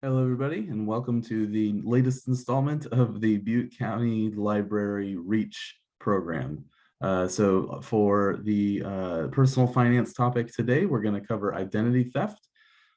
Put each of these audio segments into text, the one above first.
Hello, everybody, and welcome to the latest installment of the Butte County Library REACH program. So for the personal finance topic today, we're going to cover identity theft.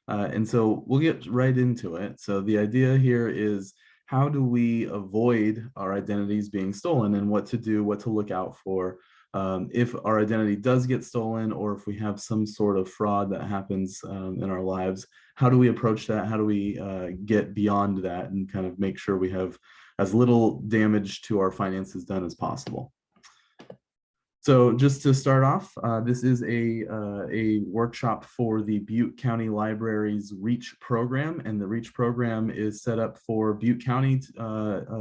And so we'll get right into it. So the idea here is, how do we avoid our identities being stolen, and what to do, what to look out for if our identity does get stolen, or if we have some sort of fraud that happens in our lives. How do we approach that? How do we get beyond that and kind of make sure we have as little damage to our finances done as possible? So just to start off, this is a workshop for the Butte County Library's REACH program, and the REACH program is set up for Butte County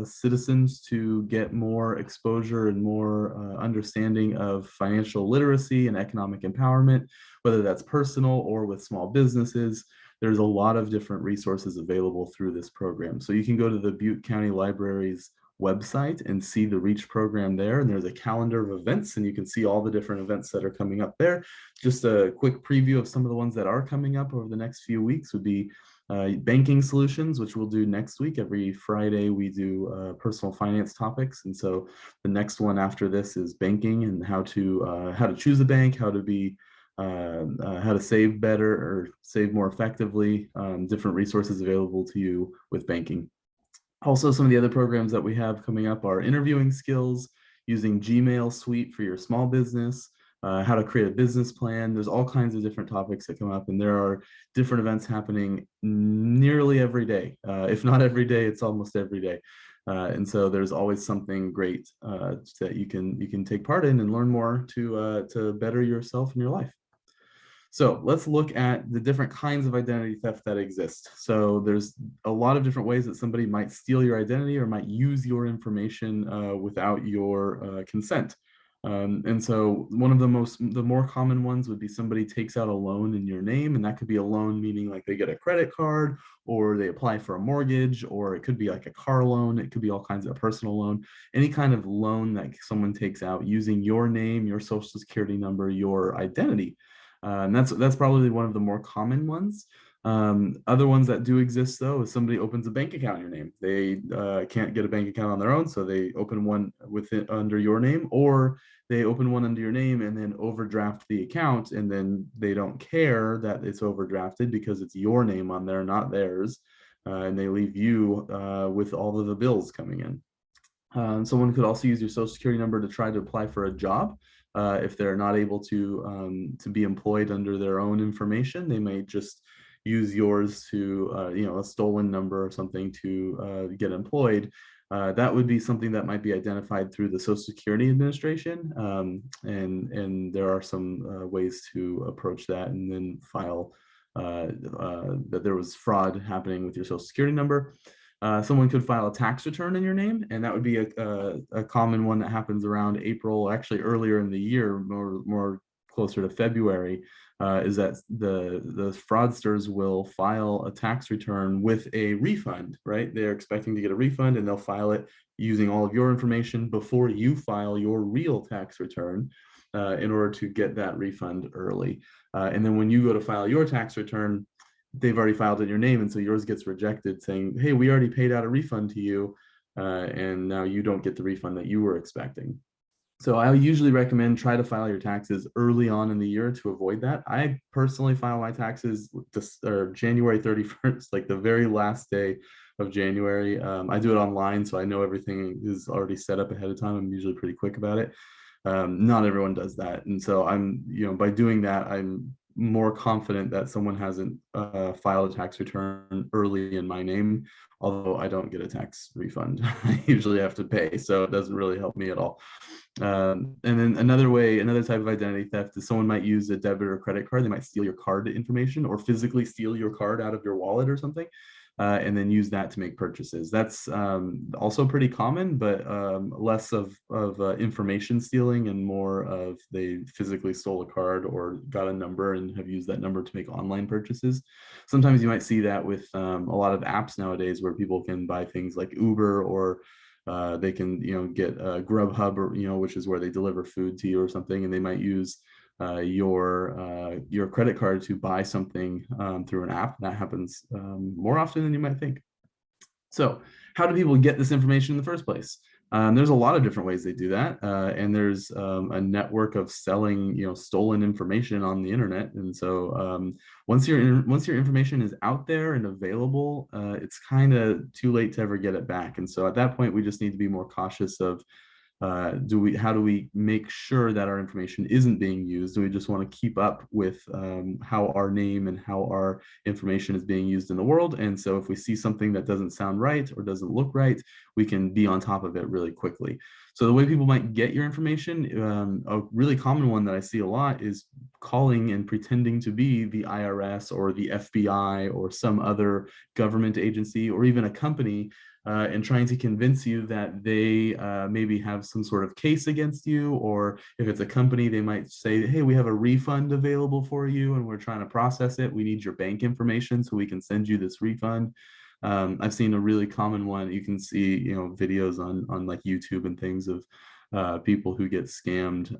citizens to get more exposure and more understanding of financial literacy and economic empowerment, whether that's personal or with small businesses. There's a lot of different resources available through this program. So you can go to the Butte County Library's website and see the REACH program there. And there's a calendar of events, and you can see all the different events that are coming up there. Just a quick preview of some of the ones that are coming up over the next few weeks would be banking solutions, which we'll do next week. Every Friday we do personal finance topics, and so the next one after this is banking and how to choose a bank, how to save better or save more effectively, different resources available to you with banking. Also, some of the other programs that we have coming up are interviewing skills, using Gmail Suite for your small business, how to create a business plan. There's all kinds of different topics that come up, and there are different events happening nearly every day. If not every day, it's almost every day. And so there's always something great that you can take part in and learn more to better yourself in your life. So let's look at the different kinds of identity theft that exist. So there's a lot of different ways that somebody might steal your identity or might use your information without your consent. And so one of the more common ones would be somebody takes out a loan in your name, and that could be a loan meaning like they get a credit card or they apply for a mortgage, or it could be like a car loan. It could be all kinds of personal loan, any kind of loan that someone takes out using your name, your social security number, your identity. And that's probably one of the more common ones. Other ones that do exist, though, is somebody opens a bank account in your name. They can't get a bank account on their own, so they open one under your name, or they open one under your name and then overdraft the account, and then they don't care that it's overdrafted because it's your name on there, not theirs, and they leave you with all of the bills coming in. Someone could also use your social security number to try to apply for a job. If they're not able to be employed under their own information, they may just use yours to, a stolen number or something to get employed. That would be something that might be identified through the Social Security Administration. And there are some ways to approach that and then file that there was fraud happening with your Social Security number. Someone could file a tax return in your name, and that would be a common one that happens around April, actually earlier in the year, more closer to February, is that the fraudsters will file a tax return with a refund, right? They're expecting to get a refund, and they'll file it using all of your information before you file your real tax return in order to get that refund early. And then when you go to file your tax return, they've already filed in your name, and so yours gets rejected, saying, hey, we already paid out a refund to you, and now you don't get the refund that you were expecting. So I usually recommend try to file your taxes early on in the year to avoid that. I personally file my taxes January 31st, like the very last day of January. I do it online, so I know everything is already set up ahead of time. I'm usually pretty quick about it. Not everyone does that, and so by doing that, I'm more confident that someone hasn't filed a tax return early in my name, although I don't get a tax refund. I usually have to pay, so it doesn't really help me at all. And then another type of identity theft is someone might use a debit or credit card. They might steal your card information or physically steal your card out of your wallet or something, and then use that to make purchases. That's also pretty common, but less of information stealing and more of they physically stole a card or got a number and have used that number to make online purchases. Sometimes you might see that with a lot of apps nowadays where people can buy things like Uber, or they can get Grubhub, or which is where they deliver food to you or something, and they might use your credit card to buy something through an app. That happens more often than you might think. So how do people get this information in the first place? There's a lot of different ways they do that, and there's a network of selling, stolen information on the internet. And so once your information is out there and available, it's kind of too late to ever get it back. And so at that point, we just need to be more cautious of how do we make sure that our information isn't being used? Do we just want to keep up with how our name and how our information is being used in the world? And so if we see something that doesn't sound right or doesn't look right, we can be on top of it really quickly. So the way people might get your information, a really common one that I see a lot is calling and pretending to be the IRS or the FBI or some other government agency or even a company, and trying to convince you that they maybe have some sort of case against you, or if it's a company, they might say, hey, we have a refund available for you and we're trying to process it. We need your bank information so we can send you this refund. I've seen a really common one. You can see, videos on like YouTube and things of people who get scammed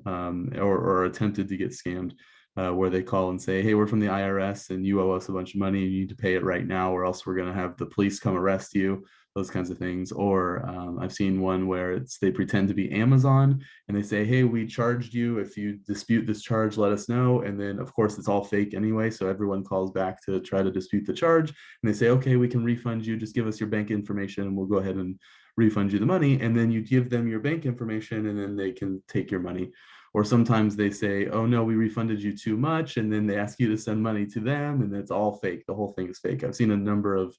or attempted to get scammed. Where they call and say, hey, we're from the IRS and you owe us a bunch of money and you need to pay it right now or else we're going to have the police come arrest you, those kinds of things. Or I've seen one where they pretend to be Amazon and they say, hey, we charged you. If you dispute this charge, let us know. And then, of course, it's all fake anyway. So everyone calls back to try to dispute the charge. And they say, okay, we can refund you. Just give us your bank information and we'll go ahead and refund you the money. And then you give them your bank information and then they can take your money. Or sometimes they say, oh no, we refunded you too much. And then they ask you to send money to them and it's all fake. The whole thing is fake. I've seen a number of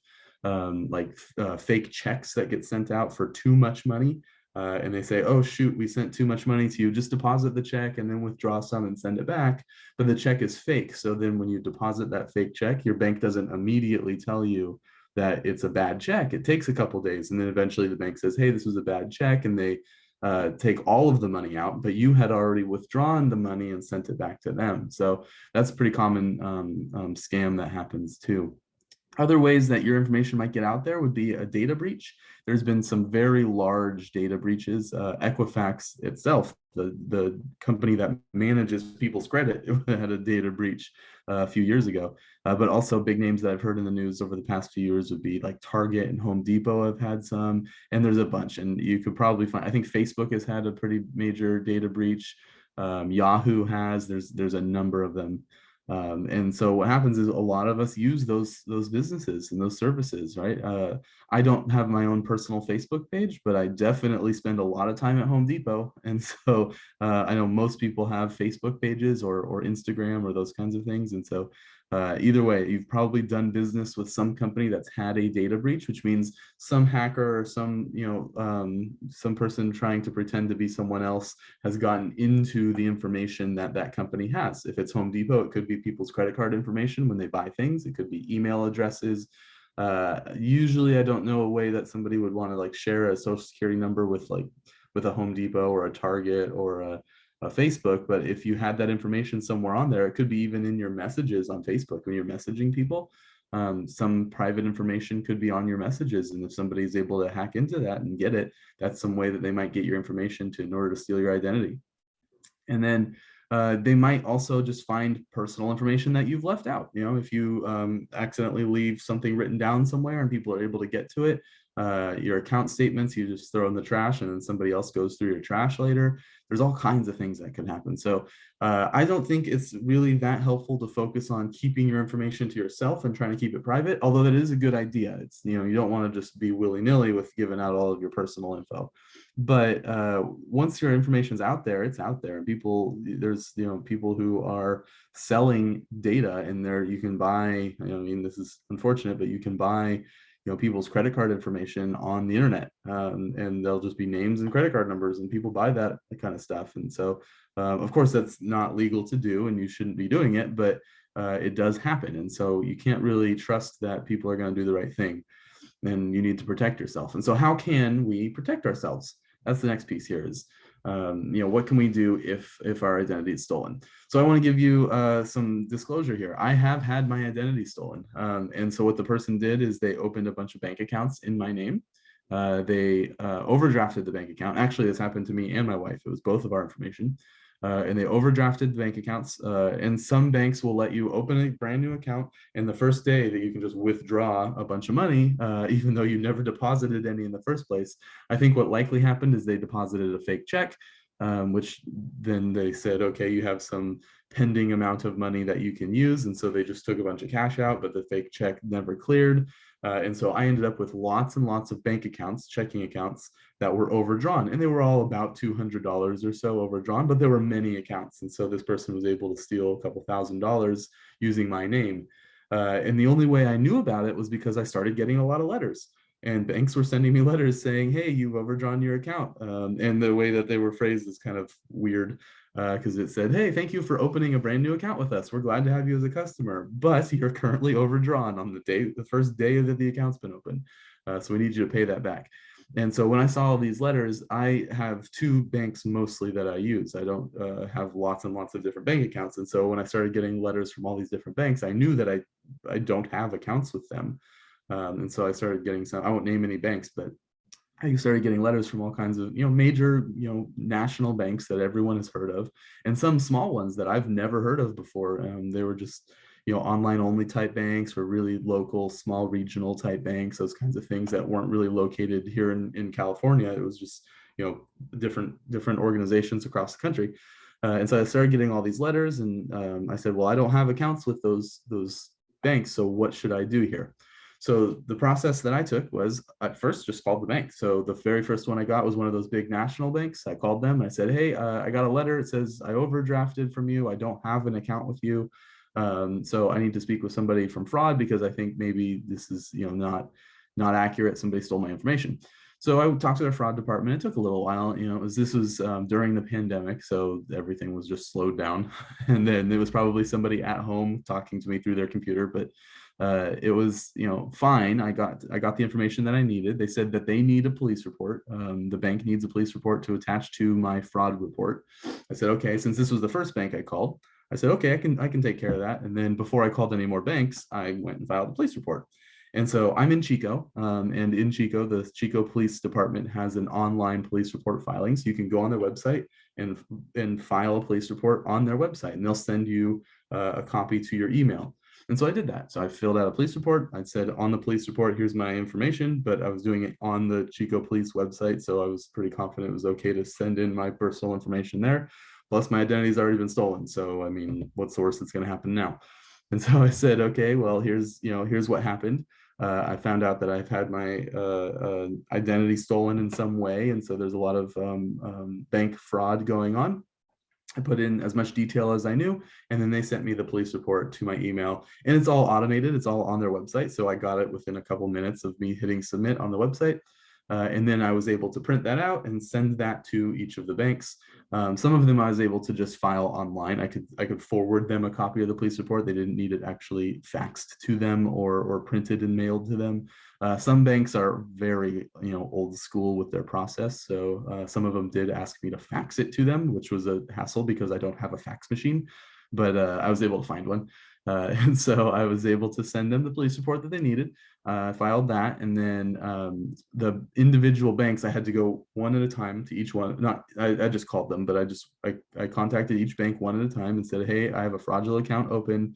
fake checks that get sent out for too much money. And they say, oh shoot, we sent too much money to you. Just deposit the check and then withdraw some and send it back. But the check is fake. So then when you deposit that fake check, your bank doesn't immediately tell you that it's a bad check. It takes a couple days. And then eventually the bank says, hey, this was a bad check. And they take all of the money out, but you had already withdrawn the money and sent it back to them. So that's a pretty common scam that happens too. Other ways that your information might get out there would be a data breach. There's been some very large data breaches. Equifax itself, the company that manages people's credit, had a data breach a few years ago. But also big names that I've heard in the news over the past few years would be like Target and Home Depot have had some, and there's a bunch. And you could probably find, I think Facebook has had a pretty major data breach. Yahoo has, there's a number of them. And so what happens is a lot of us use those businesses and those services, right? I don't have my own personal Facebook page, but I definitely spend a lot of time at Home Depot. And so I know most people have Facebook pages or Instagram or those kinds of things. And so either way, you've probably done business with some company that's had a data breach, which means some hacker or some person trying to pretend to be someone else has gotten into the information that company has. If it's Home Depot, it could be people's credit card information when they buy things. It could be email addresses. Usually, I don't know a way that somebody would want to like share a social security number with a Home Depot or a Target or a Facebook, but if you had that information somewhere on there, it could be even in your messages on Facebook when you're messaging people. Some private information could be on your messages, and if somebody's able to hack into that and get it, that's some way that they might get your information in order to steal your identity. And then they might also just find personal information that you've left out. If you accidentally leave something written down somewhere and people are able to get to it, your account statements, you just throw in the trash and then somebody else goes through your trash later. There's all kinds of things that can happen. So I don't think it's really that helpful to focus on keeping your information to yourself and trying to keep it private, although that is a good idea. It's, you don't want to just be willy-nilly with giving out all of your personal info. But once your information is out there, it's out there, and there's people who are selling data, and you can buy. This is unfortunate, but you can buy people's credit card information on the internet, and they'll just be names and credit card numbers, and people buy that kind of stuff. And so, of course, that's not legal to do, and you shouldn't be doing it, but it does happen. And so you can't really trust that people are going to do the right thing, and you need to protect yourself. And so how can we protect ourselves? That's the next piece here is, what can we do if our identity is stolen? So I want to give you some disclosure here. I have had my identity stolen. And so what the person did is they opened a bunch of bank accounts in my name. They overdrafted the bank account. Actually, this happened to me and my wife. It was both of our information. and they overdrafted bank accounts. And some banks will let you open a brand new account, and the first day that you can just withdraw a bunch of money, even though you never deposited any in the first place. I think what likely happened is they deposited a fake check, which then they said, okay, you have some pending amount of money that you can use. And so they just took a bunch of cash out, but the fake check never cleared. And so I ended up with lots and lots of bank accounts, checking accounts that were overdrawn. And they were all about $200 or so overdrawn, but there were many accounts. And so this person was able to steal a couple $1,000s using my name. And the only way I knew about it was because I started getting a lot of letters. And banks were sending me letters saying, hey, you've overdrawn your account. And the way that they were phrased is kind of weird, because it said, hey, thank you for opening a brand new account with us. We're glad to have you as a customer, but you're currently overdrawn on the first day that the account's been open. So we need you to pay that back. And so when I saw all these letters, I have two banks mostly that I use. I don't have lots and lots of different bank accounts. And so when I started getting letters from all these different banks, I knew that I don't have accounts with them. And so I started getting some, I won't name any banks, but I started getting letters from all kinds of, major, national banks that everyone has heard of, and some small ones that I've never heard of before. They were just, online only type banks, or really local, small regional type banks, those kinds of things that weren't really located here in California. It was just, different organizations across the country. And so I started getting all these letters, and I said, well, I don't have accounts with those banks, so what should I do here? So the process that I took was, at first, just called the bank. So the very first one I got was one of those big national banks. I called them and I said, hey, I got a letter. It says I overdrafted from you. I don't have an account with you. So I need to speak with somebody from fraud, because I think maybe this is, not accurate. Somebody stole my information. So I talked to their fraud department. It took a little while, this was during the pandemic, so everything was just slowed down. And then it was probably somebody at home talking to me through their computer, but it was, fine. I got the information that I needed. They said that they need a police report. The bank needs a police report to attach to my fraud report. I said, okay, since this was the first bank I called, I said, okay, I can take care of that. And then before I called any more banks, I went and filed a police report. And so I'm in Chico, and in Chico, the Chico Police Department has an online police report filing. So you can go on their website and file a police report on their website, and they'll send you a copy to your email. And so I did that. So I filled out a police report. I said on the police report, here's my information, but I was doing it on the Chico Police website. So I was pretty confident it was okay to send in my personal information there. Plus my identity's already been stolen. So, I mean, what's the worst that's going to happen now? And so I said, okay, well, here's what happened. I found out that I've had my identity stolen in some way. And so there's a lot of bank fraud going on. I put in as much detail as I knew, and then they sent me the police report to my email, and it's all automated. It's all on their website. So I got it within a couple minutes of me hitting submit on the website. And then I was able to print that out and send that to each of the banks. Some of them I was able to just file online. I could forward them a copy of the police report. They didn't need it actually faxed to them or printed and mailed to them. Some banks are very old school with their process. So some of them did ask me to fax it to them, which was a hassle because I don't have a fax machine, but I was able to find one. And so I was able to send them the police report that they needed. I filed that, and then the individual banks, I had to go one at a time to each one. I just called them, but I contacted each bank one at a time and said, hey, I have a fraudulent account open.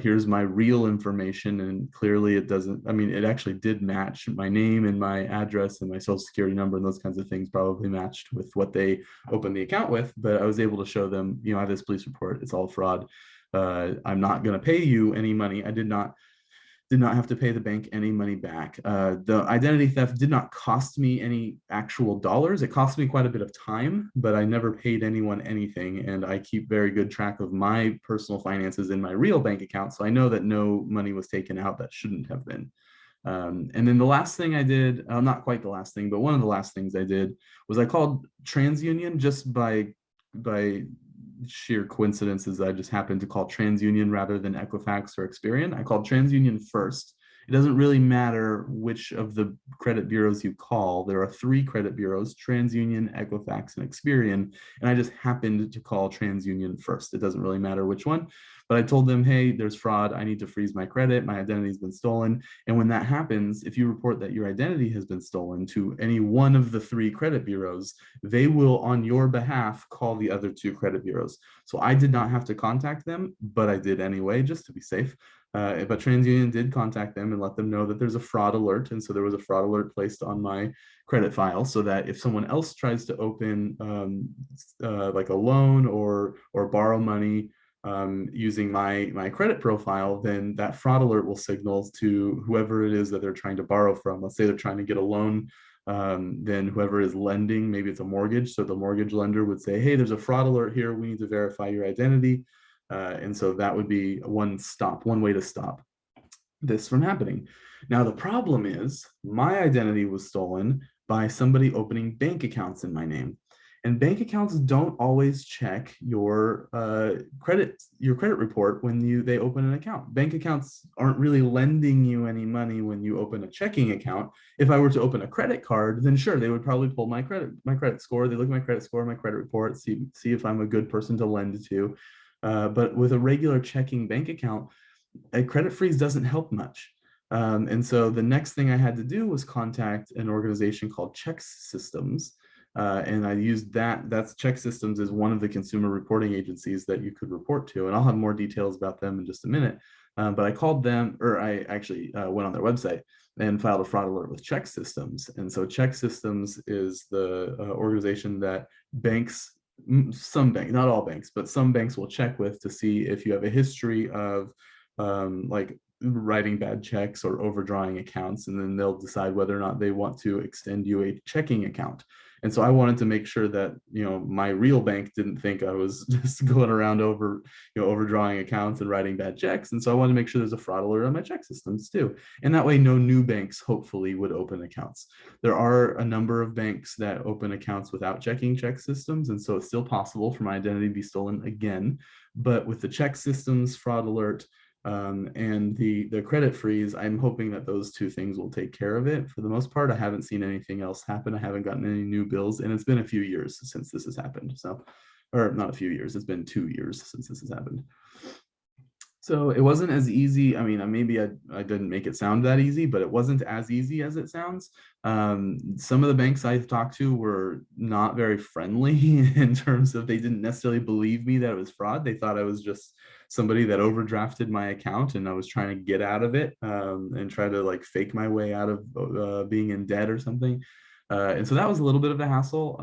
Here's my real information. And clearly it doesn't, it actually did match my name and my address and my social security number, and those kinds of things probably matched with what they opened the account with. But I was able to show them, I have this police report. It's all fraud. I'm not going to pay you any money. I did not have to pay the bank any money back. The identity theft did not cost me any actual dollars. It cost me quite a bit of time, but I never paid anyone anything. And I keep very good track of my personal finances in my real bank account. So I know that no money was taken out that shouldn't have been. And then the last thing I did, not quite the last thing, but one of the last things I did was I called TransUnion just by sheer coincidences. I just happened to call TransUnion rather than Equifax or Experian. I called TransUnion first, It doesn't really matter which of the credit bureaus you call. There are 3 credit bureaus: TransUnion, Equifax, and Experian. And I just happened to call TransUnion first. It doesn't really matter which one. But I told them, hey, there's fraud. I need to freeze my credit. My identity's been stolen. And when that happens, if you report that your identity has been stolen to any one of the 3 credit bureaus, they will, on your behalf, call the other 2 credit bureaus. So I did not have to contact them, but I did anyway, just to be safe. But TransUnion did contact them and let them know that there's a fraud alert. And so there was a fraud alert placed on my credit file, so that if someone else tries to open like a loan or borrow money using my credit profile, then that fraud alert will signal to whoever it is that they're trying to borrow from. Let's say they're trying to get a loan, then whoever is lending, maybe it's a mortgage, so the mortgage lender would say, hey, there's a fraud alert here, we need to verify your identity. And so that would be one way to stop this from happening. Now, the problem is my identity was stolen by somebody opening bank accounts in my name. And bank accounts don't always check your credit report when they open an account. Bank accounts aren't really lending you any money when you open a checking account. If I were to open a credit card, then sure, they would probably pull my credit score. They look at my credit score, my credit report, see if I'm a good person to lend to. But with a regular checking bank account, a credit freeze doesn't help much. And so the next thing I had to do was contact an organization called Checks Systems. And I used that's Check Systems is one of the consumer reporting agencies that you could report to. And I'll have more details about them in just a minute. But I called them, or I actually went on their website and filed a fraud alert with Check Systems. And so Check Systems is the organization that some banks, not all banks, but some banks will check with to see if you have a history of like writing bad checks or overdrawing accounts, and then they'll decide whether or not they want to extend you a checking account. And so I wanted to make sure that, my real bank didn't think I was just going around overdrawing accounts and writing bad checks. And so I wanted to make sure there's a fraud alert on my Check Systems too. And that way no new banks hopefully would open accounts. There are a number of banks that open accounts without checking Check Systems. And so it's still possible for my identity to be stolen again. But with the Check Systems fraud alert, and the credit freeze, I'm hoping that those 2 things will take care of it. For the most part, I haven't seen anything else happen. I haven't gotten any new bills, and it's been a few years since this has happened. So, or not a few years, it's been 2 years since this has happened. So it wasn't as easy. I mean, maybe I didn't make it sound that easy, but it wasn't as easy as it sounds. Some of the banks I've talked to were not very friendly in terms of they didn't necessarily believe me that it was fraud. They thought I was just somebody that overdrafted my account and I was trying to get out of it and try to like fake my way out of being in debt or something. And so that was a little bit of a hassle.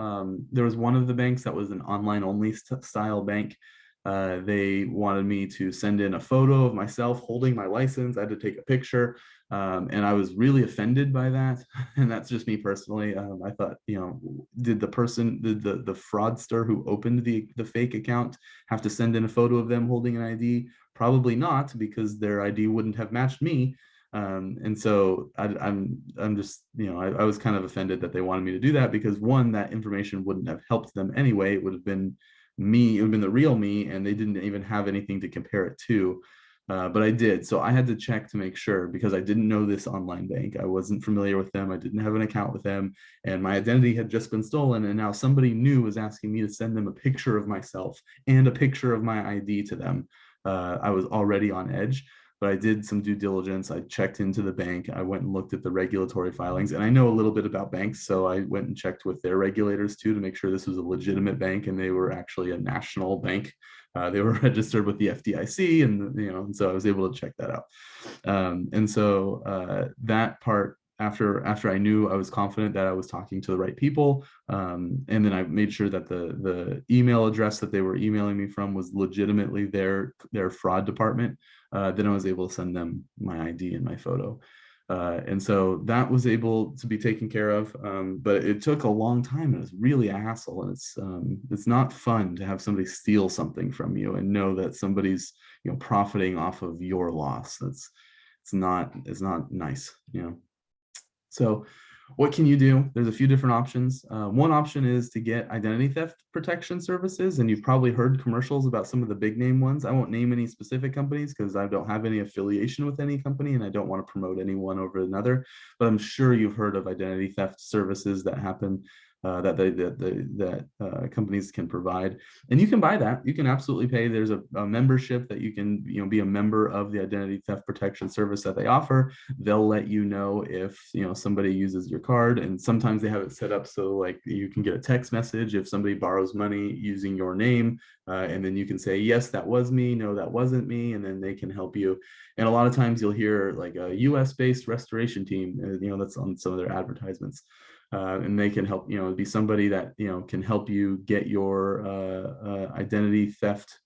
There was one of the banks that was an online only style bank. They wanted me to send in a photo of myself holding my license. I had to take a picture. And I was really offended by that. And that's just me personally. I thought, did the fraudster who opened the fake account have to send in a photo of them holding an ID? Probably not, because their ID wouldn't have matched me. And so I'm just, I was kind of offended that they wanted me to do that, because one, that information wouldn't have helped them anyway. It would have been me, it would have been the real me, and they didn't even have anything to compare it to. But I did. So I had to check to make sure, because I didn't know this online bank. I wasn't familiar with them. I didn't have an account with them, and my identity had just been stolen. And now somebody new was asking me to send them a picture of myself and a picture of my ID to them. I was already on edge, but I did some due diligence. I checked into the bank. I went and looked at the regulatory filings, and I know a little bit about banks. So I went and checked with their regulators too, to make sure this was a legitimate bank and they were actually a national bank. They were registered with the FDIC, and so I was able to check that out. And so that part, after I knew, I was confident that I was talking to the right people, and then I made sure that the email address that they were emailing me from was legitimately their fraud department. Then I was able to send them my ID and my photo. And so that was able to be taken care of, but it took a long time, and it was really a hassle. And it's not fun to have somebody steal something from you and know that somebody's profiting off of your loss. It's not nice. So What can you do? There's a few different options. One option is to get identity theft protection services, and you've probably heard commercials about some of the big name ones. I won't name any specific companies because I don't have any affiliation with any company and I don't want to promote any one over another, but I'm sure you've heard of identity theft services that happen that companies can provide, and you can buy that. You can absolutely pay. There's a membership that you can be a member of the identity theft protection service that they offer. They'll let you know if somebody uses your card, and sometimes they have it set up so like you can get a text message if somebody borrows money using your name, and then you can say, yes, that was me, no, that wasn't me, and then they can help you. And a lot of times you'll hear like a US based restoration team, that's on some of their advertisements. And they can help, be somebody that, can help you get your identity theft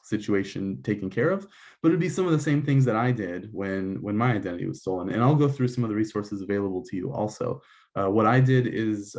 situation taken care of. But it'd be some of the same things that I did when my identity was stolen. And I'll go through some of the resources available to you also. What I did is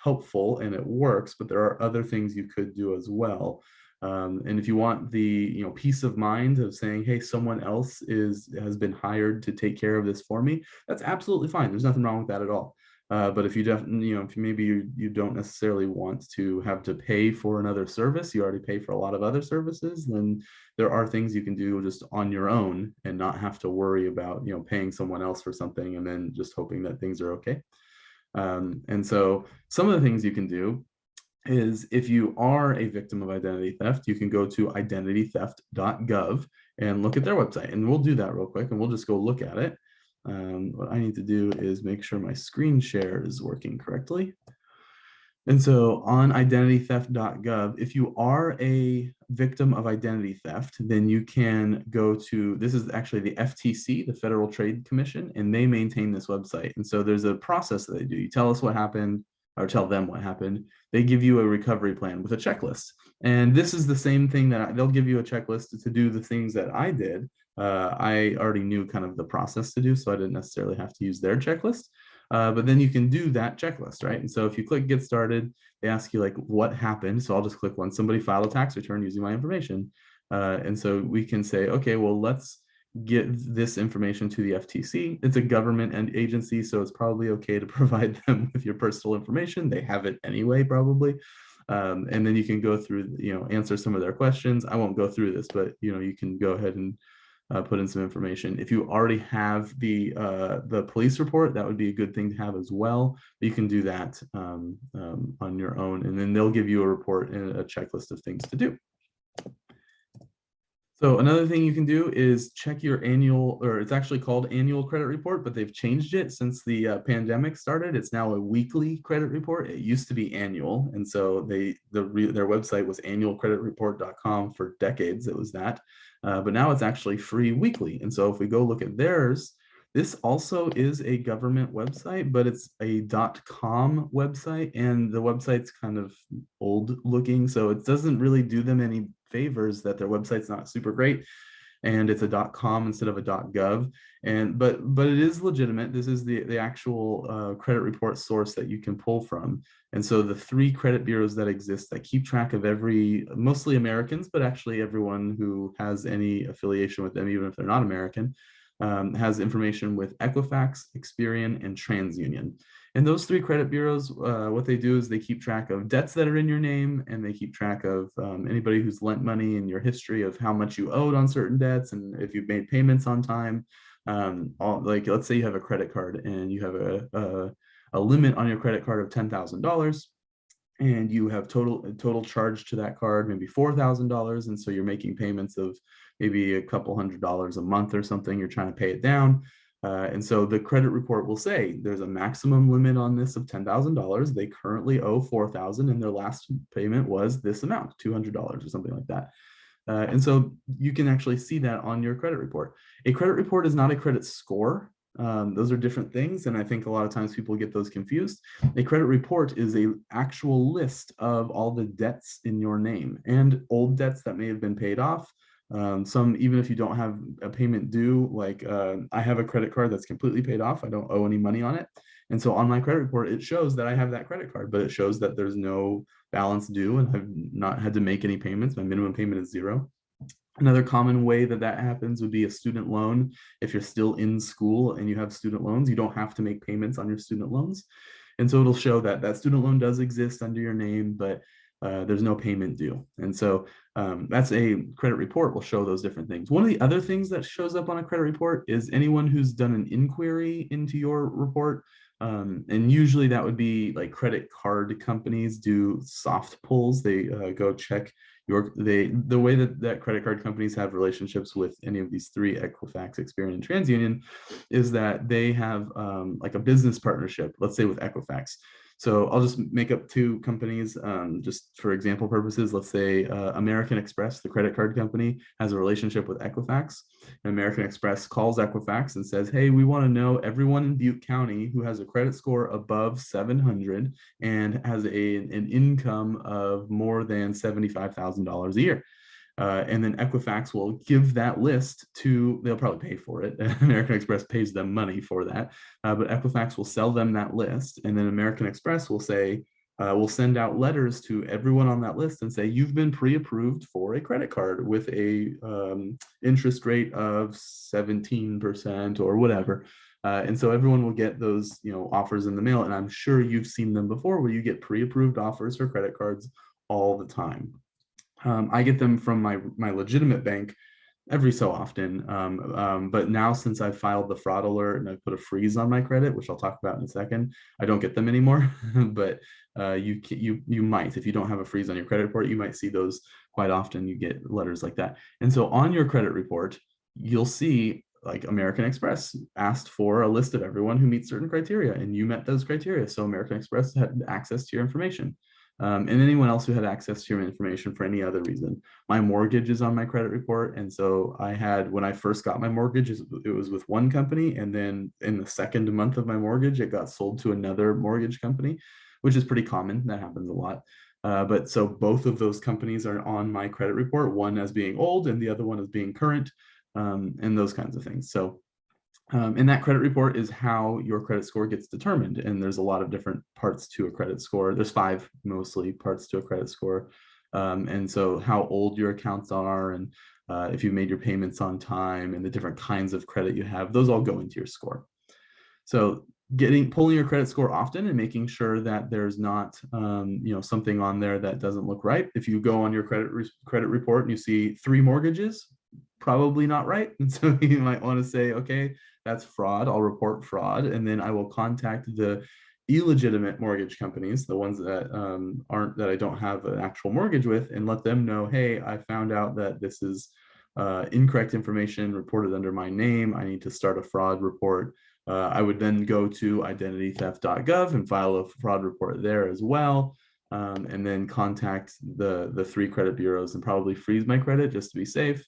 helpful and it works, but there are other things you could do as well. And if you want the peace of mind of saying, hey, someone else has been hired to take care of this for me, that's absolutely fine. There's nothing wrong with that at all. But if you definitely, if maybe you don't necessarily want to have to pay for another service, you already pay for a lot of other services, then there are things you can do just on your own and not have to worry about, paying someone else for something and then just hoping that things are okay. And so some of the things you can do is if you are a victim of identity theft, you can go to identitytheft.gov and look at their website. And we'll do that real quick and we'll just go look at it. What I need to do is make sure my screen share is working correctly. And so on identitytheft.gov, if you are a victim of identity theft, then you can go to, this is actually the FTC, the Federal Trade Commission, and they maintain this website. And so there's a process that they do. You tell us what happened, or tell them what happened. They give you a recovery plan with a checklist. And this is the same thing that they'll give you a checklist to do the things that I did. I already knew kind of the process to do, so I didn't necessarily have to use their checklist. But then you can do that checklist, right? And so if you click get started, they ask you like what happened. So I'll just click when somebody filed a tax return using my information. And so we can say, okay, well, let's get this information to the FTC. It's a government and agency, so it's probably okay to provide them with your personal information. They have it anyway, probably. And then you can go through, answer some of their questions. I won't go through this, but you can go ahead and put in some information. If you already have the police report, that would be a good thing to have as well. You can do that on your own, and then they'll give you a report and a checklist of things to do. So another thing you can do is check your annual, or it's actually called annual credit report, but they've changed it since the pandemic started. It's now a weekly credit report. It used to be annual. And so their website was annualcreditreport.com for decades. It was that, but now it's actually free weekly. And so if we go look at theirs, this also is a government website, but it's a .com website, and the website's kind of old looking, so it doesn't really do them any favors that their website's not super great, and it's a .com instead of a .gov. And but it is legitimate. This is the actual credit report source that you can pull from. And so the 3 credit bureaus that exist that keep track of mostly Americans, but actually everyone who has any affiliation with them, even if they're not American, has information with Equifax, Experian, and TransUnion. And those 3 credit bureaus, what they do is they keep track of debts that are in your name, and they keep track of anybody who's lent money and your history of how much you owed on certain debts and if you've made payments on time. Like let's say you have a credit card and you have a limit on your credit card of $10,000. And you have total charge to that card, maybe $4,000. And so you're making payments of maybe a couple $100s a month or something. You're trying to pay it down. And so the credit report will say there's a maximum limit on this of $10,000. They currently owe $4,000 and their last payment was this amount, $200 or something like that. And so you can actually see that on your credit report. A credit report is not a credit score. Those are different things, and I think a lot of times people get those confused. A credit report is an actual list of all the debts in your name and old debts that may have been paid off. Some, even if you don't have a payment due, like I have a credit card that's completely paid off. I don't owe any money on it. And so on my credit report, it shows that I have that credit card, but it shows that there's no balance due and I've not had to make any payments. My minimum payment is 0. Another common way that that happens would be a student loan. If you're still in school and you have student loans, you don't have to make payments on your student loans. And so it'll show that that student loan does exist under your name, but there's no payment due. And so that's a credit report will show those different things. One of the other things that shows up on a credit report is anyone who's done an inquiry into your report. And usually that would be like credit card companies do soft pulls. They go check the way that credit card companies have relationships with any of these three, Equifax, Experian, and TransUnion, is that they have like a business partnership, let's say with Equifax. So I'll just make up two companies just for example purposes. Let's say American Express, the credit card company, has a relationship with Equifax. And American Express calls Equifax and says, hey, we want to know everyone in Butte County who has a credit score above 700 and has an income of more than $75,000 a year. And then Equifax will give that list to, they'll probably pay for it. American Express pays them money for that, but Equifax will sell them that list. And then American Express will say, we'll send out letters to everyone on that list and say, you've been pre-approved for a credit card with a interest rate of 17% or whatever. And so everyone will get those, offers in the mail. And I'm sure you've seen them before where you get pre-approved offers for credit cards all the time. I get them from my legitimate bank every so often. But now since I've filed the fraud alert and I put a freeze on my credit, which I'll talk about in a second, I don't get them anymore. But you might, if you don't have a freeze on your credit report, you might see those quite often. You get letters like that. And so on your credit report, you'll see like American Express asked for a list of everyone who meets certain criteria, and you met those criteria. So American Express had access to your information. And anyone else who had access to your information for any other reason. My mortgage is on my credit report. And so I had, when I first got my mortgage, it was with one company. And then in the second month of my mortgage, it got sold to another mortgage company, which is pretty common. That happens a lot. But so both of those companies are on my credit report, one as being old and the other one as being current, and those kinds of things. So and that credit report is how your credit score gets determined. And there's a lot of different parts to a credit score. There's 5 mostly parts to a credit score. And so how old your accounts are, and if you made your payments on time, and the different kinds of credit you have, those all go into your score. So pulling your credit score often and making sure that there's not something on there that doesn't look right. If you go on your credit report and you see 3 mortgages, probably not right. And so you might want to say, okay, that's fraud. I'll report fraud. And then I will contact the illegitimate mortgage companies, the ones that that I don't have an actual mortgage with, and let them know, hey, I found out that this is incorrect information reported under my name. I need to start a fraud report. I would then go to identitytheft.gov and file a fraud report there as well. And then contact the 3 credit bureaus and probably freeze my credit just to be safe.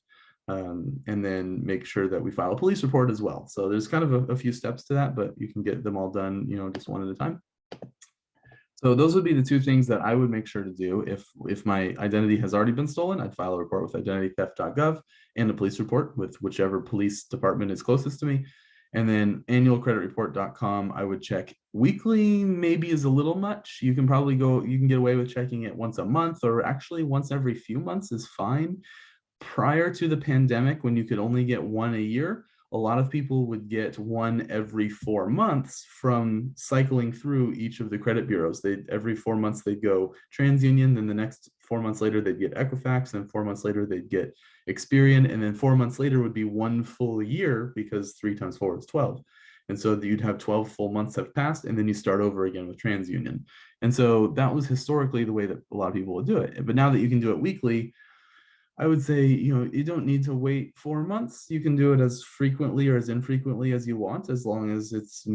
And then make sure that we file a police report as well. So there's kind of a few steps to that, but you can get them all done, just one at a time. So those would be the 2 things that I would make sure to do. If my identity has already been stolen, I'd file a report with identitytheft.gov and a police report with whichever police department is closest to me. And then annualcreditreport.com, I would check weekly, maybe is a little much. You can get away with checking it once a month, or actually once every few months is fine. Prior to the pandemic, when you could only get one a year, a lot of people would get one every 4 months from cycling through each of the credit bureaus. Every 4 months they'd go TransUnion, then the next 4 months later they'd get Equifax, and 4 months later they'd get Experian, and then 4 months later would be one full year, because 3 times 4 is 12. And so you'd have 12 full months have passed, and then you start over again with TransUnion. And so that was historically the way that a lot of people would do it. But now that you can do it weekly, I would say, you don't need to wait 4 months. You can do it as frequently or as infrequently as you want, as long as it's,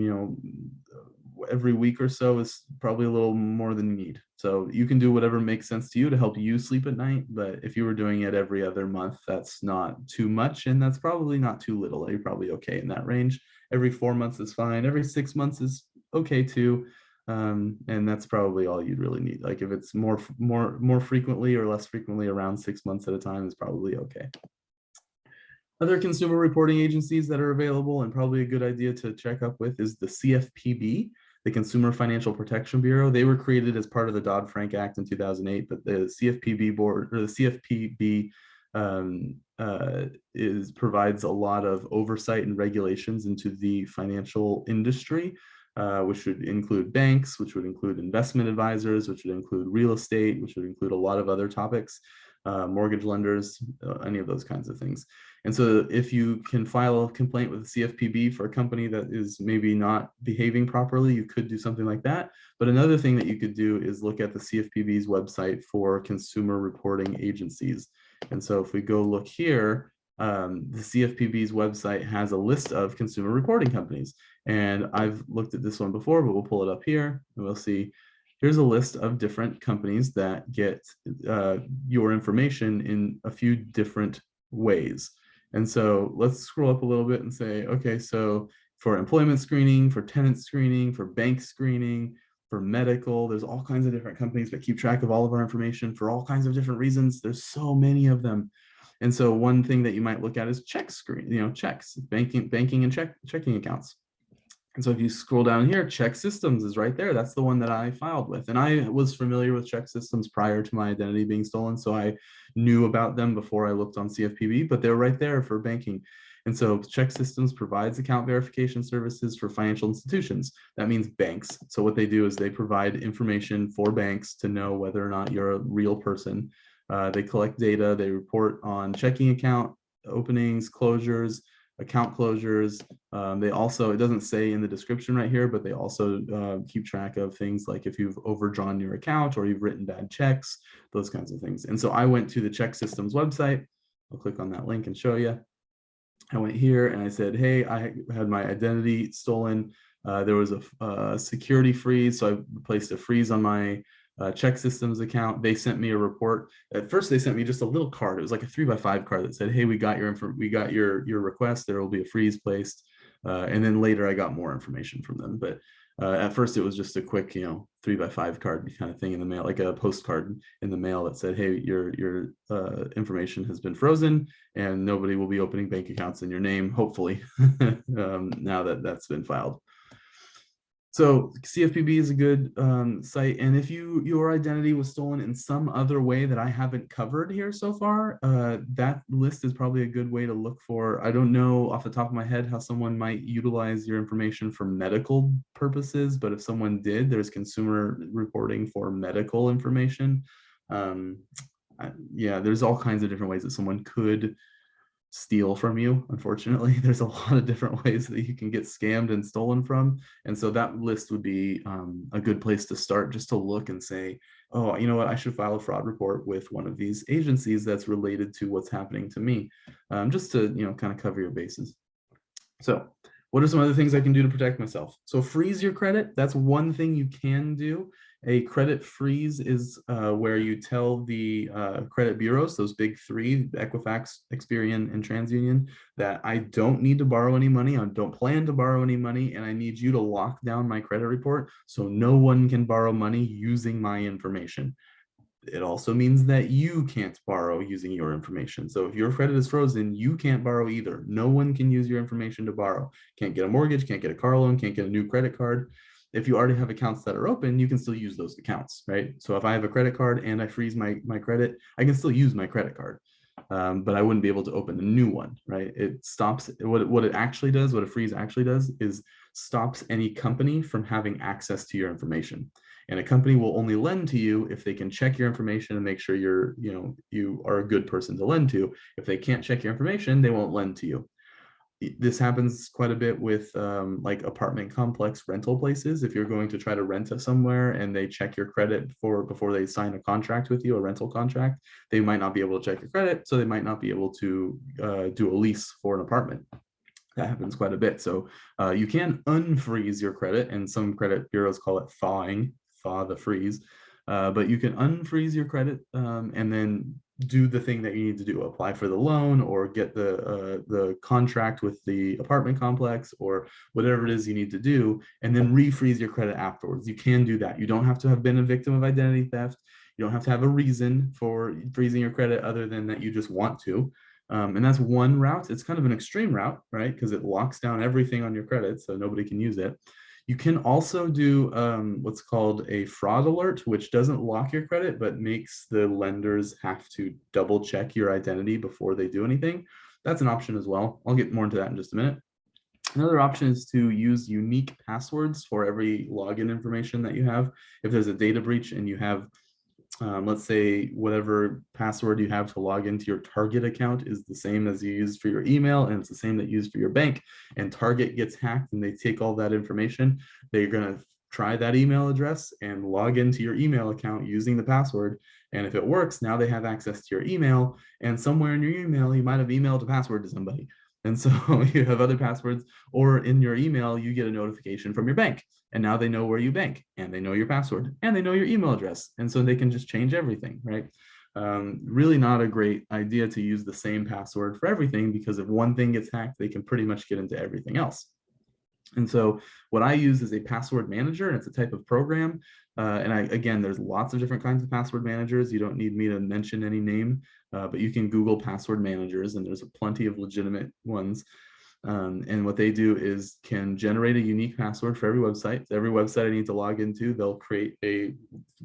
every week or so is probably a little more than you need. So you can do whatever makes sense to you to help you sleep at night. But if you were doing it every other month, that's not too much. And that's probably not too little. You're probably okay in that range. Every 4 months is fine. Every 6 months is okay too. And that's probably all you'd really need. Like if it's more frequently or less frequently, around 6 months at a time, is probably okay. Other consumer reporting agencies that are available and probably a good idea to check up with is the CFPB, the Consumer Financial Protection Bureau. They were created as part of the Dodd-Frank Act in 2008, but the CFPB board, or the CFPB provides a lot of oversight and regulations into the financial industry, which would include banks, which would include investment advisors, which would include real estate, which would include a lot of other topics, mortgage lenders, any of those kinds of things. And so if you can file a complaint with the CFPB for a company that is maybe not behaving properly, you could do something like that. But another thing that you could do is look at the CFPB's website for consumer reporting agencies. And so if we go look here, the CFPB's website has a list of consumer reporting companies. And I've looked at this one before, but we'll pull it up here and we'll see here's a list of different companies that get your information in a few different ways. And so let's scroll up a little bit and say, okay, so for employment screening, for tenant screening, for bank screening, for medical, there's all kinds of different companies that keep track of all of our information for all kinds of different reasons. There's so many of them. And so one thing that you might look at is check screen, checks, banking and checking accounts. And so if you scroll down here, Check Systems is right there. That's the one that I filed with. And I was familiar with Check Systems prior to my identity being stolen. So I knew about them before I looked on CFPB, but they're right there for banking. And so Check Systems provides account verification services for financial institutions. That means banks. So what they do is they provide information for banks to know whether or not you're a real person. They collect data, they report on checking account openings, closures, account closures. They also, it doesn't say in the description right here, but they also keep track of things like if you've overdrawn your account or you've written bad checks, those kinds of things. And so I went to the Check Systems website. I'll click on that link and show you. I went here and I said, hey, I had my identity stolen. There was a security freeze. So I placed a freeze on my Check Systems account. They sent me a report. At first, they sent me just a little card. It was like a 3x5 card that said, "Hey, we got your request. There will be a freeze placed." And then later, I got more information from them. But at first, it was just a quick, 3x5 card kind of thing in the mail, like a postcard in the mail that said, "Hey, your information has been frozen, and nobody will be opening bank accounts in your name, hopefully." Now that that's been filed. So CFPB is a good site. And if your identity was stolen in some other way that I haven't covered here so far, that list is probably a good way to look for. I don't know off the top of my head how someone might utilize your information for medical purposes, but if someone did, there's consumer reporting for medical information. Yeah, there's all kinds of different ways that someone could steal from you. Unfortunately, there's a lot of different ways that you can get scammed and stolen from. And so that list would be a good place to start, just to look and say, oh, you know what, I should file a fraud report with one of these agencies that's related to what's happening to me, just to, kind of cover your bases. So what are some other things I can do to protect myself? So freeze your credit. That's one thing you can do. A credit freeze is where you tell the credit bureaus, those big three, Equifax, Experian, and TransUnion, that I don't need to borrow any money, I don't plan to borrow any money, and I need you to lock down my credit report so no one can borrow money using my information. It also means that you can't borrow using your information. So if your credit is frozen, you can't borrow either. No one can use your information to borrow. Can't get a mortgage, can't get a car loan, can't get a new credit card. If you already have accounts that are open, you can still use those accounts, right? So if I have a credit card and I freeze my credit, I can still use my credit card. But I wouldn't be able to open a new one, right? It stops, what it actually does, what a freeze actually does is stops any company from having access to your information. And a company will only lend to you if they can check your information and make sure you are a good person to lend to. If they can't check your information, they won't lend to you. This happens quite a bit with like apartment complex rental places. If you're going to try to rent it somewhere and they check your credit before they sign a contract with you, a rental contract, they might not be able to check your credit, so they might not be able to do a lease for an apartment. That happens quite a bit. So you can unfreeze your credit, and some credit bureaus call it thawing, thaw the freeze. But you can unfreeze your credit and then do the thing that you need to do, apply for the loan or get the contract with the apartment complex or whatever it is you need to do, and then refreeze your credit afterwards. You can do that. You don't have to have been a victim of identity theft. You don't have to have a reason for freezing your credit other than that you just want to. And that's one route. It's kind of an extreme route, right? Because it locks down everything on your credit, so nobody can use it. You can also do what's called a fraud alert, which doesn't lock your credit, but makes the lenders have to double check your identity before they do anything. That's an option as well. I'll get more into that in just a minute. Another option is to use unique passwords for every login information that you have. If there's a data breach and you have, let's say, whatever password you have to log into your Target account is the same as you use for your email, and it's the same that you use for your bank, and Target gets hacked and they take all that information, they're going to try that email address and log into your email account using the password. And if it works, now they have access to your email, and somewhere in your email, you might have emailed a password to somebody. And so you have other passwords, or in your email, you get a notification from your bank. And now they know where you bank, and they know your password, and they know your email address. And so they can just change everything, right? Really not a great idea to use the same password for everything, because if one thing gets hacked, they can pretty much get into everything else. And so what I use is a password manager, and it's a type of program. Again, there's lots of different kinds of password managers. You don't need me to mention any name, but you can Google password managers, and there's plenty of legitimate ones. And what they do is can generate a unique password for every website. Every website I need to log into, they'll create a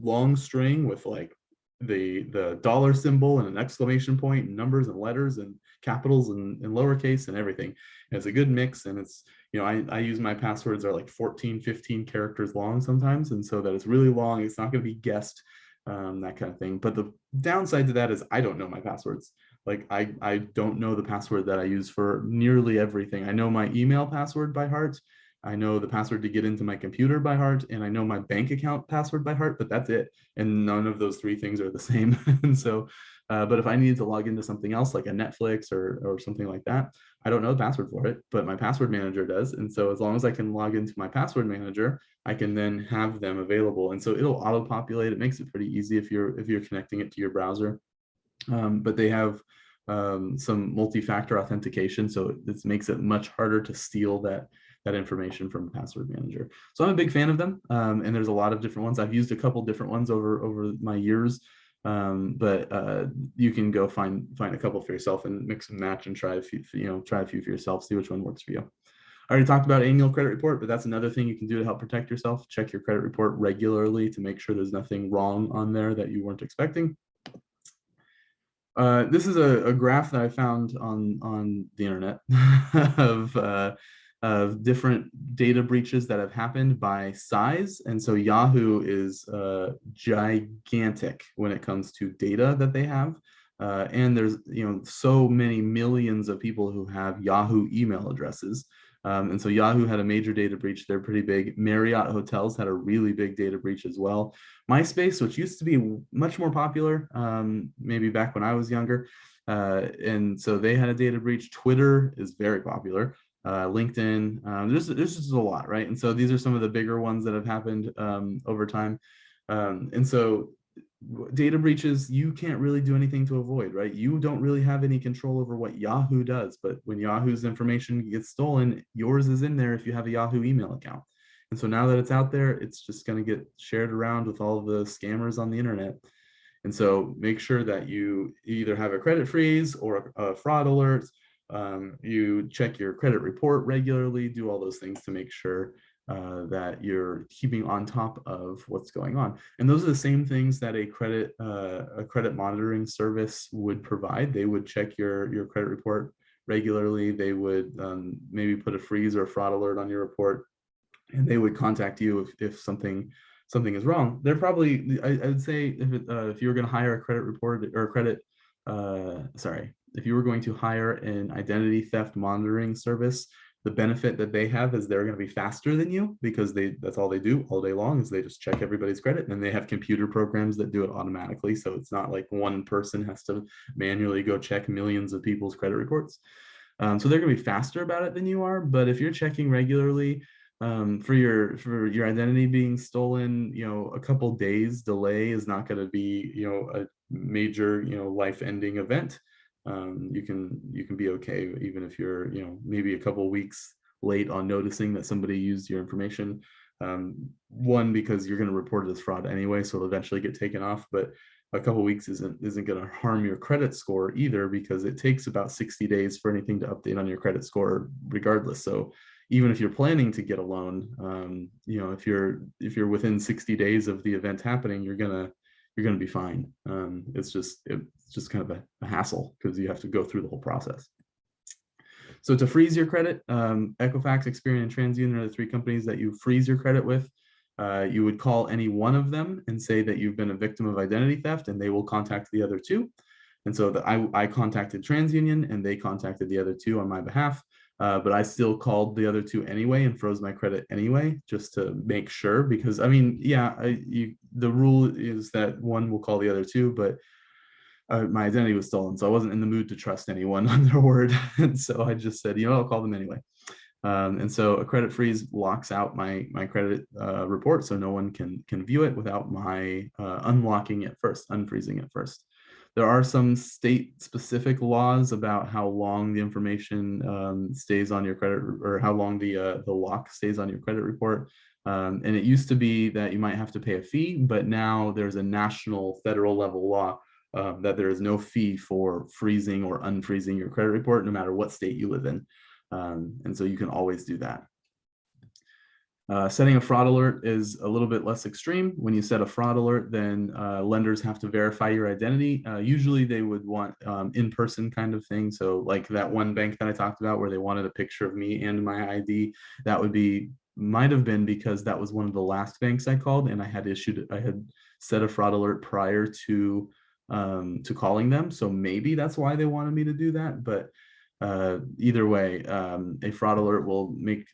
long string with like the dollar symbol and an exclamation point and numbers and letters and capitals and lowercase and everything. And it's a good mix, and it's, I use my passwords are like 14, 15 characters long sometimes. And so that it's really long. It's not going to be guessed, that kind of thing. But the downside to that is I don't know my passwords. Like I don't know the password that I use for nearly everything. I know my email password by heart. I know the password to get into my computer by heart, and I know my bank account password by heart, but that's it. And none of those three things are the same. And so, but if I needed to log into something else like a Netflix or something like that, I don't know the password for it, but my password manager does. And so as long as I can log into my password manager, I can then have them available. And so it'll auto-populate. It makes it pretty easy if you're connecting it to your browser. But they have some multi-factor authentication, so this makes it much harder to steal that information from a password manager. So I'm a big fan of them, and there's a lot of different ones. I've used a couple different ones over my years, but you can go find a couple for yourself and mix and match and try a few for yourself, see which one works for you. I already talked about annual credit report, but that's another thing you can do to help protect yourself. Check your credit report regularly to make sure there's nothing wrong on there that you weren't expecting. This is a graph that I found on the internet of different data breaches that have happened by size. And so Yahoo is gigantic when it comes to data that they have. And there's so many millions of people who have Yahoo email addresses. And so Yahoo had a major data breach. They're pretty big. Marriott Hotels had a really big data breach as well. MySpace, which used to be much more popular, maybe back when I was younger. And so they had a data breach. Twitter is very popular. LinkedIn, there's just a lot, right? And so these are some of the bigger ones that have happened over time. And so data breaches, you can't really do anything to avoid, right? You don't really have any control over what Yahoo does, but when Yahoo's information gets stolen, yours is in there if you have a Yahoo email account. And so now that it's out there, it's just going to get shared around with all the scammers on the internet. And so make sure that you either have a credit freeze or a fraud alert. You check your credit report regularly, do all those things to make sure that you're keeping on top of what's going on. And those are the same things that a credit monitoring service would provide. They would check your credit report regularly. They would maybe put a freeze or a fraud alert on your report, and they would contact you if something is wrong. They're probably, I would say, if you were going to hire a credit report or a credit, if you were going to hire an identity theft monitoring service, the benefit that they have is they're going to be faster than you, because that's all they do all day long is they just check everybody's credit, and they have computer programs that do it automatically. So it's not like one person has to manually go check millions of people's credit reports. So they're going to be faster about it than you are. But if you're checking regularly, for your identity being stolen, a couple days delay is not going to be, a major, life-ending event. You can be okay even if you're, maybe a couple of weeks late on noticing that somebody used your information. One, because you're going to report it as fraud anyway, so it'll eventually get taken off. But a couple of weeks isn't going to harm your credit score either, because it takes about 60 days for anything to update on your credit score regardless. So even if you're planning to get a loan, you know, if you're within 60 days of the event happening, you're gonna be fine. It's just kind of a hassle because you have to go through the whole process. So to freeze your credit, Equifax, Experian, and TransUnion are the three companies that you freeze your credit with. You would call any one of them and say that you've been a victim of identity theft, and they will contact the other two. And so I contacted TransUnion, and they contacted the other two on my behalf. But I still called the other two anyway and froze my credit anyway, just to make sure. Because I mean, yeah, the rule is that one will call the other two, but my identity was stolen, so I wasn't in the mood to trust anyone on their word. And so I just said, you know, I'll call them anyway. And so a credit freeze locks out my credit report, so no one can view it without my unlocking it first, unfreezing it first. There are some state-specific laws about how long the information stays on your credit, or how long the lock stays on your credit report. And it used to be that you might have to pay a fee, but now there's a national federal level law that there is no fee for freezing or unfreezing your credit report, no matter what state you live in. And so you can always do that. Setting a fraud alert is a little bit less extreme. When you set a fraud alert, then lenders have to verify your identity. Usually they would want in-person kind of thing. So like that one bank that I talked about where they wanted a picture of me and my ID, that might have been because that was one of the last banks I called, and I had set a fraud alert prior to calling them. So maybe that's why they wanted me to do that. But either way, a fraud alert will make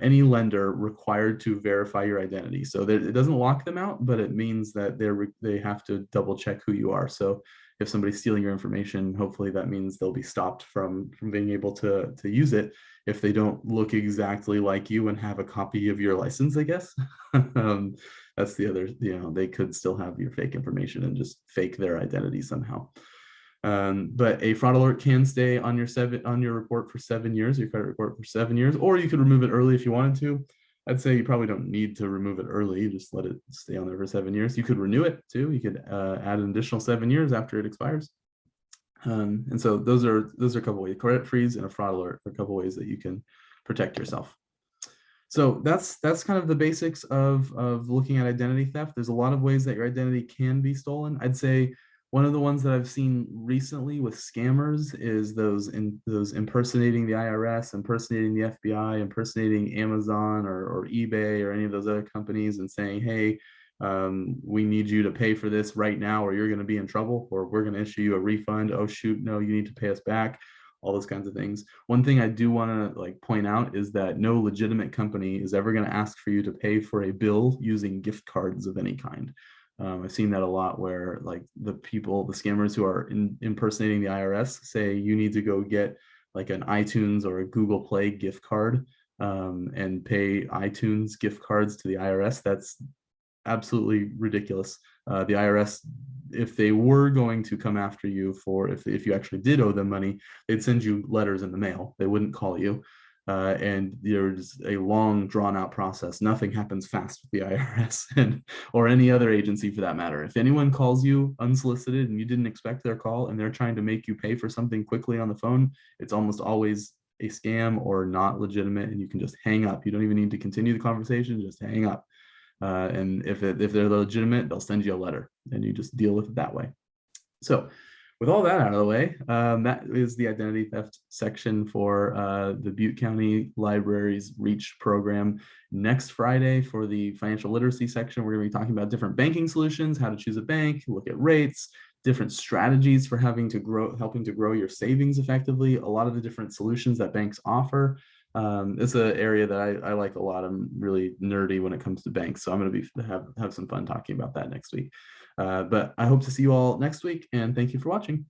any lender required to verify your identity. So it doesn't lock them out, but it means that they have to double check who you are. So if somebody's stealing your information, hopefully that means they'll be stopped from being able to use it if they don't look exactly like you and have a copy of your license, I guess. That's the other, you know, they could still have your fake information and just fake their identity somehow. But a fraud alert can stay on your report for 7 years, your credit report for 7 years, or you could remove it early if you wanted to. I'd say you probably don't need to remove it early. Just let it stay on there for 7 years. You could renew it too. You could add an additional 7 years after it expires. And so those are a couple ways. Credit freeze and a fraud alert are a couple ways that you can protect yourself. So that's kind of the basics of looking at identity theft. There's a lot of ways that your identity can be stolen. I'd say one of the ones that I've seen recently with scammers is those impersonating the IRS, impersonating the FBI, impersonating Amazon or eBay or any of those other companies and saying, hey, we need you to pay for this right now or you're going to be in trouble, or we're going to issue you a refund. Oh, shoot, no, you need to pay us back. All those kinds of things. One thing I do want to point out is that no legitimate company is ever going to ask for you to pay for a bill using gift cards of any kind. I've seen that a lot where the scammers who are impersonating the IRS say you need to go get like an iTunes or a Google Play gift card and pay iTunes gift cards to the IRS. That's absolutely ridiculous. The IRS, if they were going to come after you for if you actually did owe them money, they'd send you letters in the mail. They wouldn't call you. And there's a long drawn out process. Nothing happens fast with the IRS or any other agency for that matter. If anyone calls you unsolicited and you didn't expect their call and they're trying to make you pay for something quickly on the phone, it's almost always a scam or not legitimate, and you can just hang up. You don't even need to continue the conversation, just hang up. And if they're legitimate, they'll send you a letter and you just deal with it that way. So with all that out of the way, that is the identity theft section for the Butte County Library's REACH program. Next Friday for the financial literacy section, we're going to be talking about different banking solutions, how to choose a bank, look at rates, different strategies for helping to grow your savings effectively, a lot of the different solutions that banks offer. It's an area that I like a lot. I'm really nerdy when it comes to banks, so I'm going to have some fun talking about that next week. But I hope to see you all next week, and thank you for watching.